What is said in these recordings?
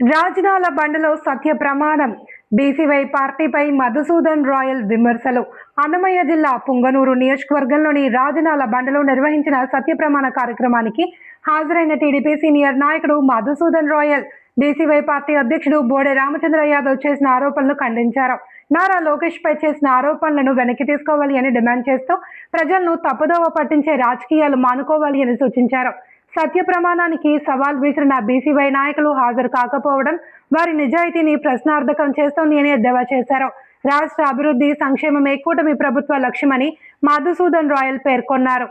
రాజనాల బండలో సత్య ప్రమాణం. బీసీవై పార్టీపై మధుసూదన్ రాయల్ విమర్శలు. అన్నమయ్య జిల్లా పుంగనూరు నియోజకవర్గంలోని రాజనాల బండలో నిర్వహించిన సత్య ప్రమాణ కార్యక్రమానికి హాజరైన టీడీపీ సీనియర్ నాయకుడు మధుసూదన్ రాయల్ బీసీవై పార్టీ అధ్యక్షుడు బోడే రామచంద్ర యాదవ్ చేసిన ఆరోపణలు ఖండించారు. నారా లోకేష్ పై చేసిన ఆరోపణలను వెనక్కి తీసుకోవాలి అని డిమాండ్ చేస్తూ ప్రజలను తప్పుదోవ పట్టించే రాజకీయాలు మానుకోవాలి అని సూచించారు. సత్య ప్రమాణానికి సవాల్ విసిరిన బీసీవై నాయకులు హాజరు కాకపోవడం వారి నిజాయితీని ప్రశ్నార్థకం చేస్తోంది అని ఎద్దేవా చేశారు. రాష్ట్ర అభివృద్ధి సంక్షేమమే కూటమి ప్రభుత్వ లక్ష్యమని మధుసూదన్ రాయల్ పేర్కొన్నారు.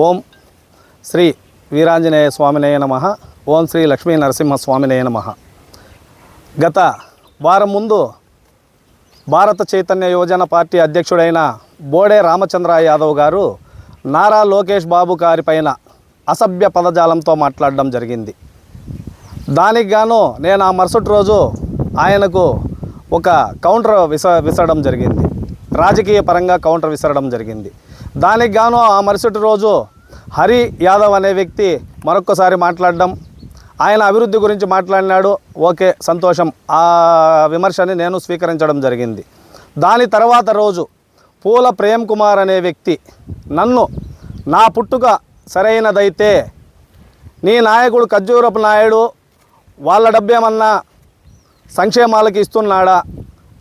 ఓం శ్రీ వీరాంజనేయ స్వామినేయ నమః. ఓం శ్రీ లక్ష్మీ నరసింహ స్వామినేయ నమః. గత వారం ముందు భారత చైతన్య యువజన పార్టీ అధ్యక్షుడైన బోడే రామచంద్ర యాదవ్ గారు నారా లోకేష్ బాబు గారి పైన అసభ్య పదజాలంతో మాట్లాడడం జరిగింది. దానికి గాను నేను ఆ మరుసటి రోజు ఆయనకు ఒక కౌంటర్ విసరడం జరిగింది. రాజకీయ పరంగా కౌంటర్ విసరడం జరిగింది. దానికి గాను ఆ మరుసటి రోజు హరి యాదవ్ అనే వ్యక్తి మరొక్కసారి మాట్లాడడం, ఆయన అభివృద్ధి గురించి మాట్లాడినాడు. ఓకే, సంతోషం. ఆ విమర్శని నేను స్వీకరించడం జరిగింది. దాని తర్వాత రోజు పూల ప్రేమ్ కుమార్ అనే వ్యక్తి నన్ను నా పుట్టుక సరైనదైతే నీ నాయకుడు ఖర్జూరపు నాయుడు వాళ్ళ డబ్బేమన్నా సంక్షేమాలకి ఇస్తున్నాడా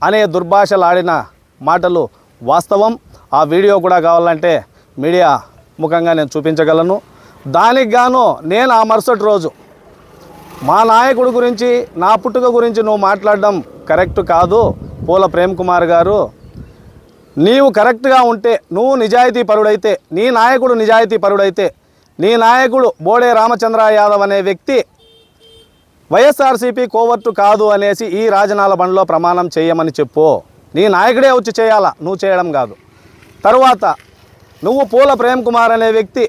అనే దుర్భాషలాడిన మాటలు వాస్తవం. ఆ వీడియో కూడా కావాలంటే మీడియా ముఖంగా నేను చూపించగలను. దానికి గాను నేను ఆ మరుసటి రోజు మా నాయకుడి గురించి నా పుట్టుక గురించి నువ్వు మాట్లాడడం కరెక్ట్ కాదు పూల ప్రేమ్ కుమార్ గారు. నీవు కరెక్ట్గా ఉంటే, నువ్వు నిజాయితీ పరుడైతే, నీ నాయకుడు నిజాయితీ పరుడైతే, నీ నాయకుడు బోడే రామచంద్ర యాదవ్ అనే వ్యక్తి వైఎస్ఆర్సీపీ కోవర్టు కాదు అనేసి ఈ రాజనాల బండ్లో ప్రమాణం చేయమని చెప్పు. నీ నాయకుడే వచ్చి చేయాలా, నువ్వు చేయడం కాదు. తరువాత నువ్వు పూల ప్రేమ్ కుమార్ అనే వ్యక్తి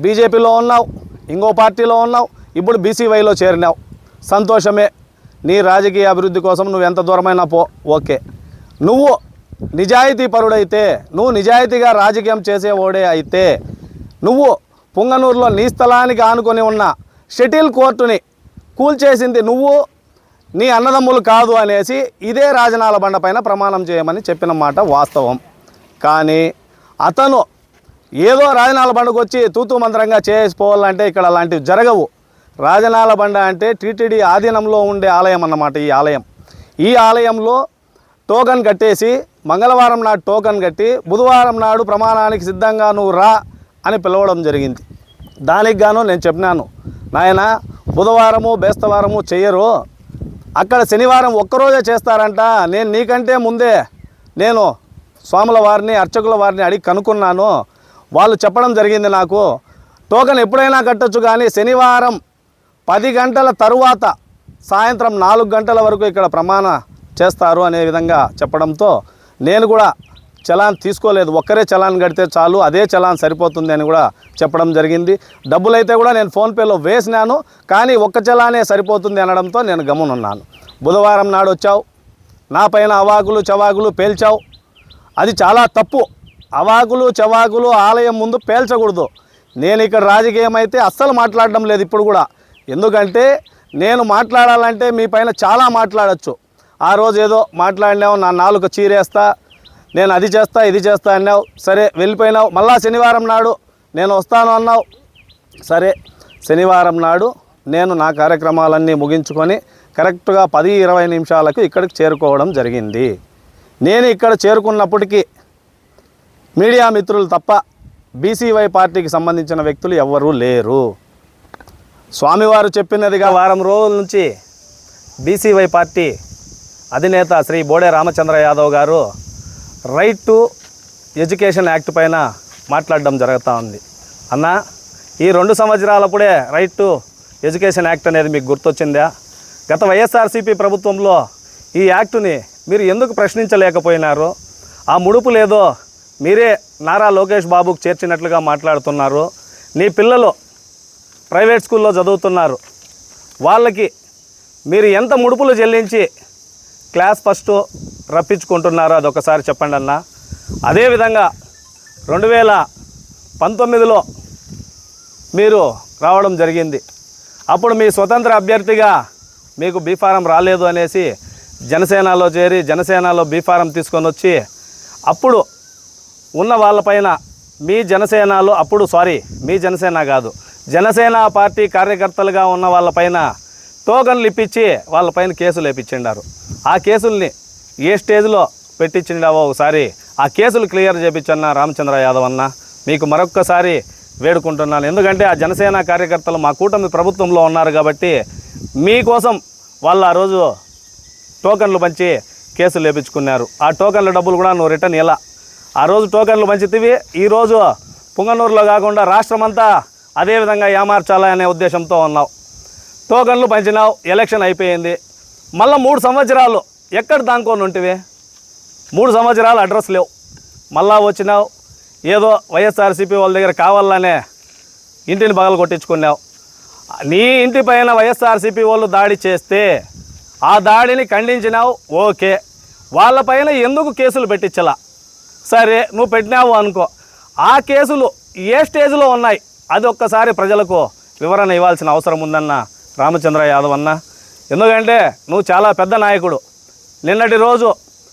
బీజేపీలో ఉన్నావు, ఇంకో పార్టీలో ఉన్నావు, ఇప్పుడు బీసీవైలో చేరినావు. సంతోషమే. నీ రాజకీయ అభివృద్ధి కోసం నువ్వు ఎంత దూరమైనా పో. ఓకే, నువ్వు నిజాయితీ పరుడైతే, నువ్వు నిజాయితీగా రాజకీయం చేసేవాడే అయితే, నువ్వు పుంగనూరులో నీ స్థలానికి ఆనుకొని ఉన్న షటిల్ కోర్టుని కూల్చేసింది నువ్వు, నీ అన్నదమ్ములు కాదు అనేసి ఇదే రాజనాల బండ పైన ప్రమాణం చేయమని చెప్పిన మాట వాస్తవం. కానీ అతను ఏదో రాజనాల బండకు వచ్చి తూతూ మంత్రంగా చేసిపోవాలంటే ఇక్కడ అలాంటివి జరగవు. రాజనాల బండ అంటే టీటీడీ ఆధీనంలో ఉండే ఆలయం అన్నమాట. ఈ ఆలయంలో టోకన్ కట్టేసి మంగళవారం నాడు టోకన్ కట్టి బుధవారం నాడు ప్రమాణానికి సిద్ధంగా నువ్వు రా అని పిలవడం జరిగింది. దానికి గాను నేను చెప్పినాను, నాయన బుధవారము బేస్తవారము చెయ్యరు, అక్కడ శనివారం ఒక్కరోజే చేస్తారంట. నేను నీకంటే ముందే నేను స్వాముల వారిని అర్చకుల వారిని అడిగి కనుక్కున్నాను. వాళ్ళు చెప్పడం జరిగింది నాకు, టోకన్ ఎప్పుడైనా కట్టొచ్చు కానీ శనివారం 10 గంటల తరువాత సాయంత్రం 4 గంటల వరకు ఇక్కడ ప్రమాణ చేస్తారు అనే విధంగా చెప్పడంతో నేను కూడా చలాన్ తీసుకోలేదు. ఒక్కరే చలాన్ కడితే చాలు, అదే చలాన్ సరిపోతుంది అని కూడా చెప్పడం జరిగింది. డబ్బులైతే కూడా నేను ఫోన్పేలో వేసినాను, కానీ ఒక్క చలానే సరిపోతుంది అనడంతో నేను గమనున్నాను. బుధవారం నాడు వచ్చావు, నా పైన అవాకులు చవాకులు పేల్చావు. అది చాలా తప్పు. అవాకులు చవాకులు ఆలయం ముందు పేల్చకూడదు. నేను ఇక్కడ రాజకీయం అయితే అస్సలు మాట్లాడడం లేదు ఇప్పుడు కూడా. ఎందుకంటే నేను మాట్లాడాలంటే మీ పైన చాలా మాట్లాడచ్చు. ఆ రోజు ఏదో మాట్లాడినావు, నా నాలుక చీరేస్తా, నేను అది చేస్తా ఇది చేస్తా అన్నావు. సరే, వెళ్ళిపోయినావు. మళ్ళా శనివారం నాడు నేను వస్తాను అన్నావు. సరే, శనివారం నాడు నేను నా కార్యక్రమాలన్నీ ముగించుకొని కరెక్ట్గా 10-20 నిమిషాలకు ఇక్కడికి చేరుకోవడం జరిగింది. నేను ఇక్కడ చేరుకున్నప్పటికీ మీడియా మిత్రులు తప్ప బీసీవై పార్టీకి సంబంధించిన వ్యక్తులు ఎవ్వరూ లేరు. స్వామివారు చెప్పినదిగా వారం రోజుల నుంచి బీసీవై పార్టీ అధినేత శ్రీ బోడే రామచంద్ర యాదవ్ గారు రైట్ టు ఎడ్యుకేషన్ యాక్ట్ పైన మాట్లాడడం జరుగుతూ ఉంది. అన్న, ఈ 2 సంవత్సరాలప్పుడే రైట్ టు ఎడ్యుకేషన్ యాక్ట్ అనేది మీకు గుర్తొచ్చిందా? గత వైఎస్ఆర్సీపీ ప్రభుత్వంలో ఈ యాక్టుని మీరు ఎందుకు ప్రశ్నించలేకపోయినారు? ఆ ముడుపు లేదో మీరే నారా లోకేష్ బాబుకు చేర్చినట్లుగా మాట్లాడుతున్నారు. నీ పిల్లలు ప్రైవేట్ స్కూల్లో చదువుతున్నారు, వాళ్ళకి మీరు ఎంత ముడుపులు చెల్లించి క్లాస్ ఫస్ట్ రప్పించుకుంటున్నారో అదొకసారి చెప్పండి అన్న. అదేవిధంగా 2019లో మీరు రావడం జరిగింది. అప్పుడు మీ స్వతంత్ర అభ్యర్థిగా మీకు బీఫారం రాలేదు అనేసి జనసేనలో చేరి జనసేనలో బీఫారం తీసుకొని వచ్చి అప్పుడు ఉన్న వాళ్ళపైన మీ జనసేనలో మీ జనసేన కాదు, జనసేన పార్టీ కార్యకర్తలుగా ఉన్న వాళ్ళపైన టోకన్లు ఇప్పించి వాళ్ళపైన కేసులు వేయించిండారు. ఆ కేసుల్ని ఏ స్టేజ్లో పెట్టించిండావో ఒకసారి ఆ కేసులు క్లియర్ చేయించన్న రామచంద్ర యాదవ్ అన్న, మీకు మరొక్కసారి వేడుకుంటున్నాను. ఎందుకంటే ఆ జనసేన కార్యకర్తలు మా కూటమి ప్రభుత్వంలో ఉన్నారు కాబట్టి మీకోసం వాళ్ళు ఆ రోజు టోకన్లు పంచి కేసులు వేయించుకున్నారు. ఆ టోకన్ల డబ్బులు కూడా నువ్వు రిటర్న్ ఇలా ఆ రోజు టోకన్లు పంచితివి. ఈరోజు పుంగనూరులో కాకుండా రాష్ట్రమంతా అదేవిధంగా ఏమార్చాలి అనే ఉద్దేశంతో ఉన్నావు. టోకన్లు పంచినావు, ఎలక్షన్ అయిపోయింది. మళ్ళీ 3 సంవత్సరాలు ఎక్కడ దానుకొని ఉంటివి? 3 సంవత్సరాలు అడ్రస్ లేవు. మళ్ళా వచ్చినావు, ఏదో వైఎస్ఆర్సీపీ వాళ్ళ దగ్గర కావాలనే ఇంటిని పగలు కొట్టించుకున్నావు. నీ ఇంటి పైన వైఎస్ఆర్సీపీ వాళ్ళు దాడి చేస్తే ఆ దాడిని ఖండించినావు, ఓకే. వాళ్ళపైన ఎందుకు కేసులు పెట్టించలా? సరే, నువ్వు పెట్టినావు అనుకో. ఆ కేసులు ఏ స్టేజ్లో ఉన్నాయి అది ఒక్కసారి ప్రజలకు వివరణ ఇవ్వాల్సిన అవసరం ఉందన్న రామచంద్ర యాదవ్ అన్న. ఎందుకంటే నువ్వు చాలా పెద్ద నాయకుడు. నిన్నటి రోజు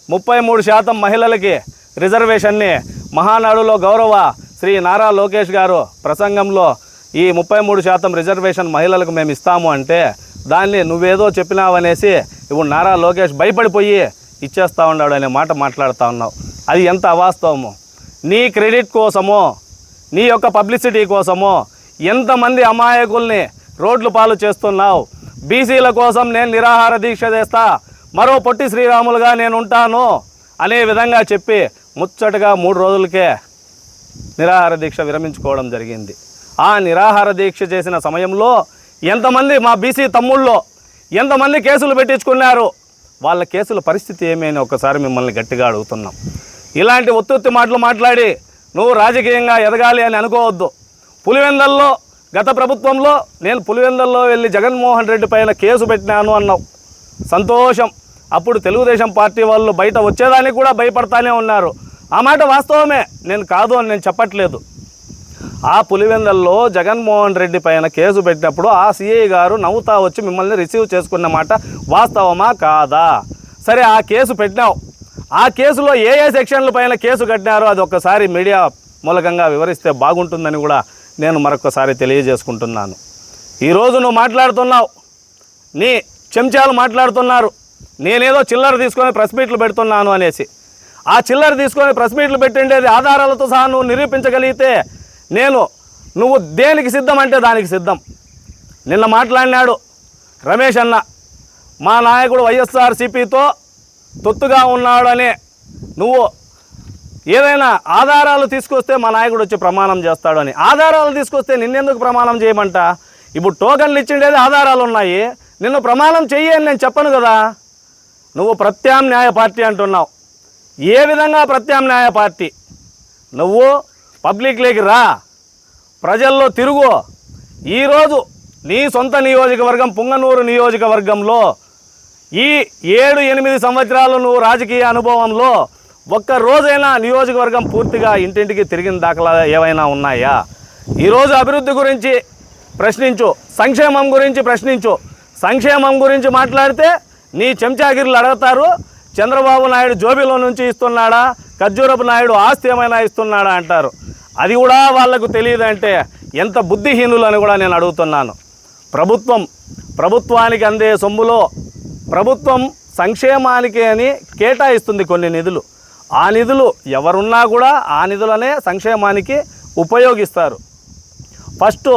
33% మహిళలకి రిజర్వేషన్ని మహానాడులో గౌరవ శ్రీ నారా లోకేష్ గారు ప్రసంగంలో ఈ 33% రిజర్వేషన్ మహిళలకు మేము ఇస్తాము అంటే దాన్ని నువ్వేదో చెప్పినావనేసి ఇప్పుడు నారా లోకేష్ భయపడిపోయి ఇచ్చేస్తూ ఉన్నాడు అనే మాట మాట్లాడుతూ ఉన్నావు. అది ఎంత అవాస్తవమో. నీ క్రెడిట్ కోసమో నీ యొక్క పబ్లిసిటీ కోసమో ఎంతమంది అమాయకుల్ని రోడ్లు పాలు చేస్తున్నావు. బీసీల కోసం నేను నిరాహార దీక్ష చేస్తా, మరో పొట్టి శ్రీరాములుగా నేను ఉంటాను అనే విధంగా చెప్పి ముచ్చటగా 3 రోజులకే నిరాహార దీక్ష విరమించుకోవడం జరిగింది. ఆ నిరాహార దీక్ష చేసిన సమయంలో ఎంతమంది మా బీసీ తమ్ముళ్ళు ఎంతమంది కేసులు పెట్టించుకున్నారు? వాళ్ళ కేసుల పరిస్థితి ఏమైనా ఒకసారి మిమ్మల్ని గట్టిగా అడుగుతున్నాం. ఇలాంటి ఒత్తుత్తి మాటలు మాట్లాడి నువ్వు రాజకీయంగా ఎదగాలి అని అనుకోవద్దు. పులివెందల్లో గత ప్రభుత్వంలో నేను పులివెందల్లో వెళ్ళి జగన్మోహన్ రెడ్డి పైన కేసు పెట్టినాను అన్నావు, సంతోషం. అప్పుడు తెలుగుదేశం పార్టీ వాళ్ళు బయట వచ్చేదానికి కూడా భయపడతానే ఉన్నారు. ఆ మాట వాస్తవమే, నేను కాదు అని నేను చెప్పట్లేదు. ఆ పులివెందల్లో జగన్మోహన్ రెడ్డి పైన కేసు పెట్టినప్పుడు ఆ సిఐ గారు నవ్వుతా వచ్చి మిమ్మల్ని రిసీవ్ చేసుకున్న మాట వాస్తవమా కాదా? సరే, ఆ కేసు పెట్టినావు. ఆ కేసులో ఏ సెక్షన్ల పైన కేసు కట్టినారో అది ఒక్కసారి మీడియా మూలకంగా వివరిస్తే బాగుంటుందని కూడా నేను మరొకసారి తెలియజేసుకుంటున్నాను. ఈరోజు నువ్వు మాట్లాడుతున్నావు, నీ చెంచాలు మాట్లాడుతున్నారు, నేనేదో చిల్లర తీసుకొని ప్రెస్ మీట్లు పెడుతున్నాను అనేసి. ఆ చిల్లర తీసుకొని ప్రెస్ మీట్లు పెట్టిండేది ఆధారాలతో సహా నువ్వు నిరూపించగలిగితే నువ్వు దేనికి సిద్ధం అంటే దానికి సిద్ధం. నిన్న మాట్లాడినాడు రమేష్ అన్న, మా నాయకుడు వైఎస్ఆర్సీపీతో తొత్తుగా ఉన్నాడని నువ్వు ఏదైనా ఆధారాలు తీసుకొస్తే మా నాయకుడు వచ్చి ప్రమాణం చేస్తాడని. ఆధారాలు తీసుకొస్తే నిన్నెందుకు ప్రమాణం చేయమంట? ఇప్పుడు టోకన్లు ఇచ్చిండేది ఆధారాలు ఉన్నాయి, నిన్ను ప్రమాణం చెయ్యి అని నేను చెప్పను కదా. నువ్వు ప్రత్యామ్నాయ పార్టీ అంటున్నావు. ఏ విధంగా ప్రత్యామ్నాయ పార్టీ? నువ్వు పబ్లిక్లోకి రా, ప్రజల్లో తిరుగు. ఈరోజు నీ సొంత నియోజకవర్గం పుంగనూరు నియోజకవర్గంలో ఈ 7-8 సంవత్సరాలు నువ్వు రాజకీయ అనుభవంలో ఒక్క రోజైనా నియోజకవర్గం పూర్తిగా ఇంటింటికి తిరిగిన దాఖలా ఏవైనా ఉన్నాయా? ఈరోజు అభివృద్ధి గురించి ప్రశ్నించు, సంక్షేమం గురించి ప్రశ్నించు. సంక్షేమం గురించి మాట్లాడితే నీ చెంచాగిరిలు అడుగుతారు, చంద్రబాబు నాయుడు జోబీలో నుంచి ఇస్తున్నాడా, ఖర్జూరపు నాయుడు ఆస్తి ఏమైనా ఇస్తున్నాడా అంటారు. అది కూడా వాళ్లకు తెలియదంటే ఎంత బుద్ధిహీనులని కూడా నేను అడుగుతున్నాను. ప్రభుత్వానికి అందే సొమ్ములో ప్రభుత్వం సంక్షేమానికి అని కేటాయిస్తుంది కొన్ని నిధులు. ఆ నిధులు ఎవరున్నా కూడా ఆ నిధులనే సంక్షేమానికి ఉపయోగిస్తారు. ఫస్ట్